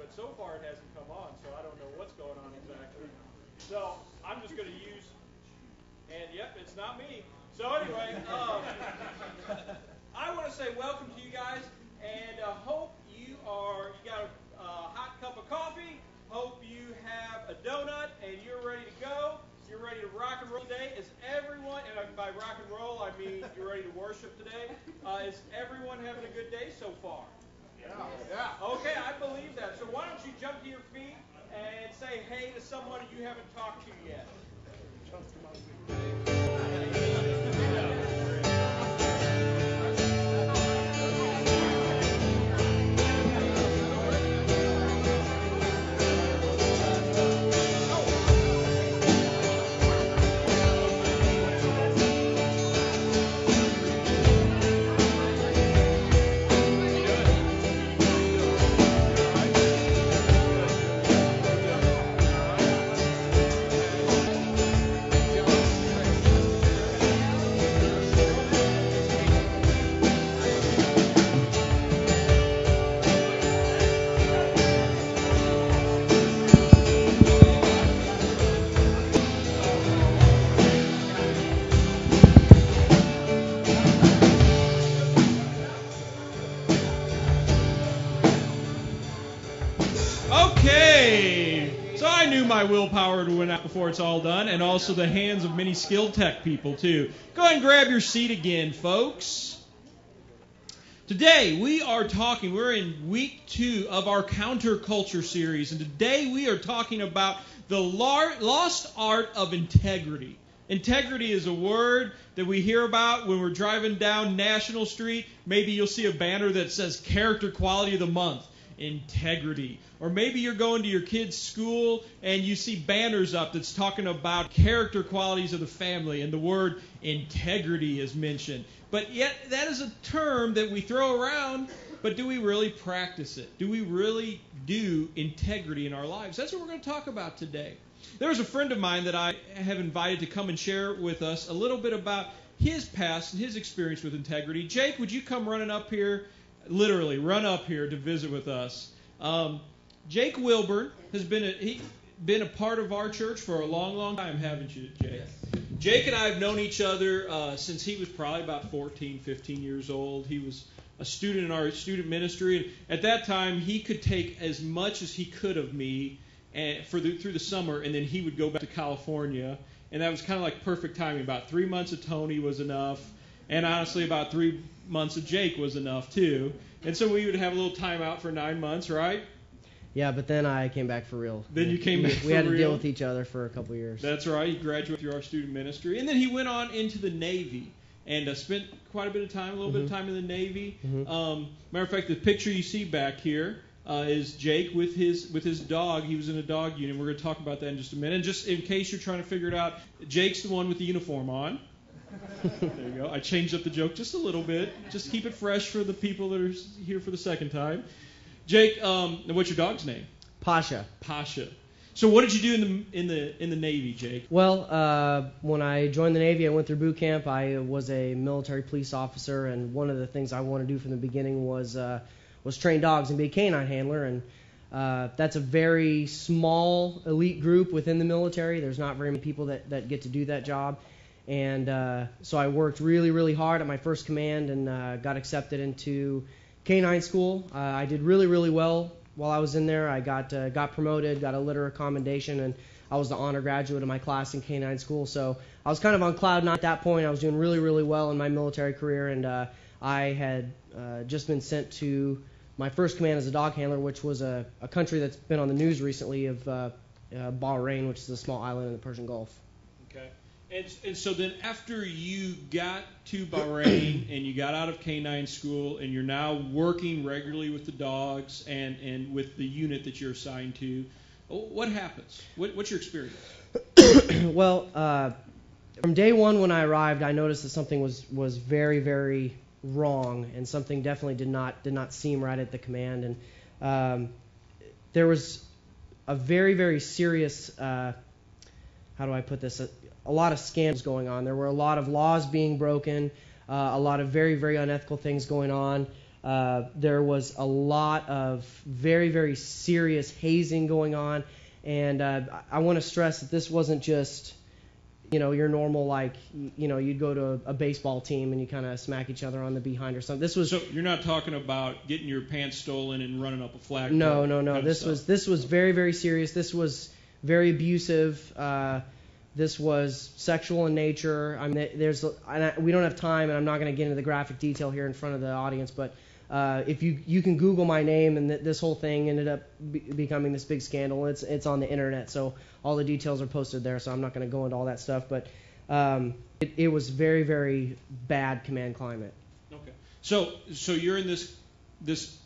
but so far it hasn't come on, so I don't know what's going on exactly. So I'm just going to use, and yep, it's not me. So anyway, I want to say welcome to you guys, and hope you got a hot cup of coffee. Hope you have a donut, and you're ready to go. You're ready to rock and roll today. Is everyone, and by rock and roll I mean you're ready to worship today. Is everyone having a good day so far? Yeah. Okay, I believe that. So why don't you jump to your feet and say hey to someone you haven't talked to yet. My willpower to win out before it's all done, and also the hands of many skilled tech people too. Go ahead and grab your seat again, folks. Today we're in week 2 of our counterculture series, and today we are talking about the lost art of integrity. Integrity is a word that we hear about when we're driving down National Street. Maybe you'll see a banner that says character quality of the month. Integrity. Or maybe you're going to your kid's school and you see banners up that's talking about character qualities of the family, and the word integrity is mentioned. But yet that is a term that we throw around, but do we really practice it? Do we really do integrity in our lives? That's what we're going to talk about today. There was a friend of mine that I have invited to come and share with us a little bit about his past and his experience with integrity. Jake, would you come running up here? Literally, run up here to visit with us. Jake Wilburn has been a part of our church for a long, long time, haven't you, Jake? Yes. Jake and I have known each other since he was probably about 14, 15 years old. He was a student in our student ministry, and at that time he could take as much as he could of me through the summer, and then he would go back to California, and that was kind of like perfect timing. About 3 months of Tony was enough. And honestly, about 3 months of Jake was enough, too. And so we would have a little time out for 9 months, right? Yeah, but then I came back for real. Then you came back for real? We had to deal with each other for a couple years. That's right. He graduated through our student ministry. And then he went on into the Navy and spent quite a bit of time, bit of time in the Navy. Matter of fact, the picture you see back here is Jake with his dog. He was in a dog unit. We're going to talk about that in just a minute. And just in case you're trying to figure it out, Jake's the one with the uniform on. There you go. I changed up the joke just a little bit. Just keep it fresh for the people that are here for the second time. Jake, what's your dog's name? Pasha. Pasha. So what did you do in the Navy, Jake? Well, when I joined the Navy, I went through boot camp. I was a military police officer, and one of the things I wanted to do from the beginning was train dogs and be a canine handler. And that's a very small elite group within the military. There's not very many people that get to do that job. And so I worked really, really hard at my first command and got accepted into canine school. I did really, really well while I was in there. I got promoted, got a letter of commendation, and I was the honor graduate of my class in canine school. So I was kind of on cloud nine at that point. I was doing really, really well in my military career, and I had just been sent to my first command as a dog handler, which was a country that's been on the news recently of Bahrain, which is a small island in the Persian Gulf. Okay. And so then after you got to Bahrain and you got out of canine school and you're now working regularly with the dogs and with the unit that you're assigned to, what happens? What's your experience? Well, from day one when I arrived, I noticed that something was very, very wrong, and something definitely did not seem right at the command. And there was a very, very serious, how do I put this, a lot of scandals going on. There were a lot of laws being broken, a lot of very, very unethical things going on. There was a lot of very, very serious hazing going on. And I want to stress that this wasn't just, your normal, like, you'd go to a baseball team and you kind of smack each other on the behind or something. So you're not talking about getting your pants stolen and running up a flag? No. This was very, very serious. This was very abusive. This was sexual in nature. I mean, we don't have time, and I'm not going to get into the graphic detail here in front of the audience, but if you can Google my name, and this whole thing ended up becoming this big scandal. It's on the internet, so all the details are posted there. So I'm not going to go into all that stuff, but it was very, very bad command climate. Okay. So you're in this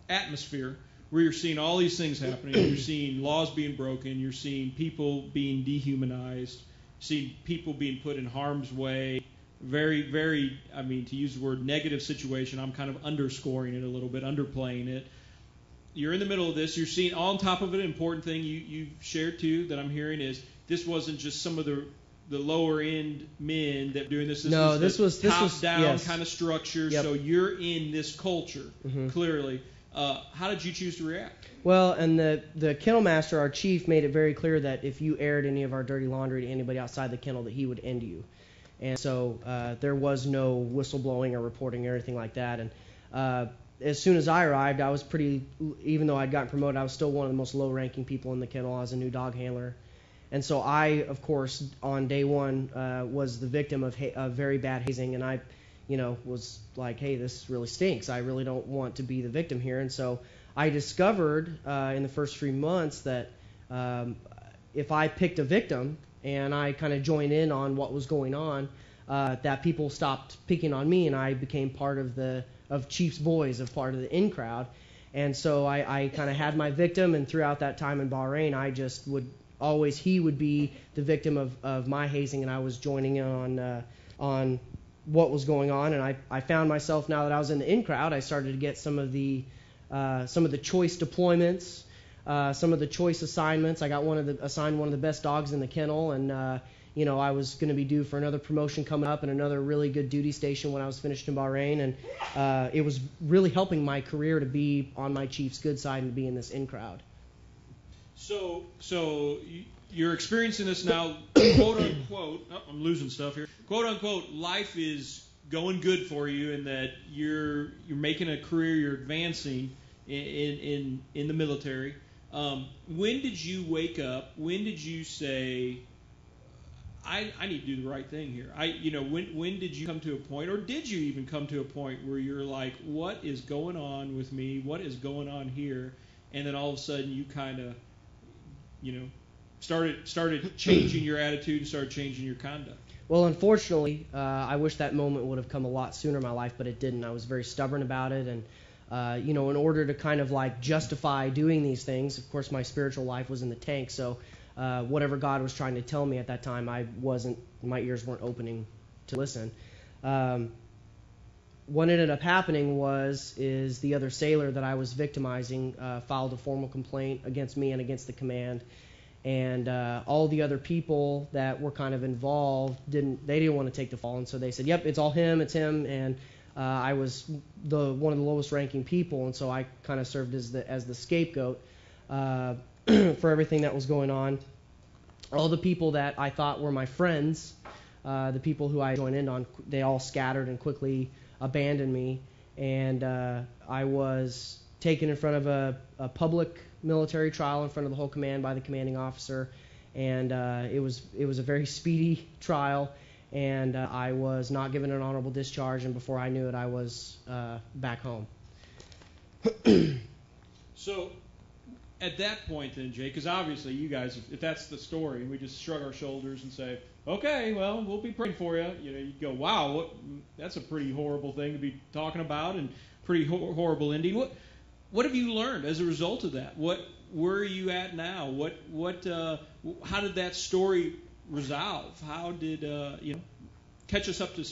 atmosphere where you're seeing all these things happening. You're seeing laws being broken. You're seeing people being dehumanized. Seeing people being put in harm's way. Very, very, to use the word negative situation, I'm kind of underscoring it a little bit, underplaying it. You're in the middle of this. You're seeing, on top of it, an important thing you shared too that I'm hearing is this wasn't just some of the lower end men that were doing this. This was top down yes. kind of structure. Yep. So you're in this culture, clearly. How did you choose to react? Well, and the kennel master, our chief, made it very clear that if you aired any of our dirty laundry to anybody outside the kennel, that he would end you. And so there was no whistleblowing or reporting or anything like that. And as soon as I arrived, I was even though I'd gotten promoted, I was still one of the most low-ranking people in the kennel. I was a new dog handler. And so I, of course, on day one, was the victim of very bad hazing. And I, was like, hey, this really stinks. I really don't want to be the victim here. And so I discovered in the first 3 months that if I picked a victim and I kind of joined in on what was going on, that people stopped picking on me, and I became part of Chief's boys, of part of the in crowd. And so I kind of had my victim, and throughout that time in Bahrain, I just would always, he would be the victim of my hazing, and I was joining in on what was going on. And I found myself, now that I was in the in crowd, I started to get some of the choice deployments, some of the choice assignments. I got assigned one of the best dogs in the kennel, and I was going to be due for another promotion coming up and another really good duty station when I was finished in Bahrain, and it was really helping my career to be on my chief's good side and to be in this in crowd. So you're experiencing this now, quote unquote. Oh, I'm losing stuff here. Quote unquote, life is going good for you, in that you're making a career, you're advancing in the military. When did you wake up? When did you say, I need to do the right thing here? When did you come to a point, or did you even come to a point where you're like, what is going on with me? What is going on here? And then all of a sudden you kind of, started changing your attitude and started changing your conduct. Well, unfortunately, I wish that moment would have come a lot sooner in my life, but it didn't. I was very stubborn about it, and in order to kind of like justify doing these things, of course, my spiritual life was in the tank. So whatever God was trying to tell me at that time, my ears weren't opening to listen. What ended up happening is the other sailor that I was victimizing filed a formal complaint against me and against the command. And all the other people that were kind of involved didn't want to take the fall, and so they said, "Yep, it's all him, it's him." And I was one of the lowest ranking people, and so I kind of served as the scapegoat for everything that was going on. All the people that I thought were my friends, the people who I joined in on, they all scattered and quickly abandoned me, and I was taken in front of a public military trial in front of the whole command by the commanding officer, and it was a very speedy trial, and I was not given an honorable discharge, and before I knew it, I was back home. So at that point then, Jay, because obviously you guys, if that's the story, we just shrug our shoulders and say, okay, well, we'll be praying for you. You go, wow, that's a pretty horrible thing to be talking about, and pretty horrible ending. What have you learned as a result of that? Where are you at now? How did that story resolve? How did catch us up to speed?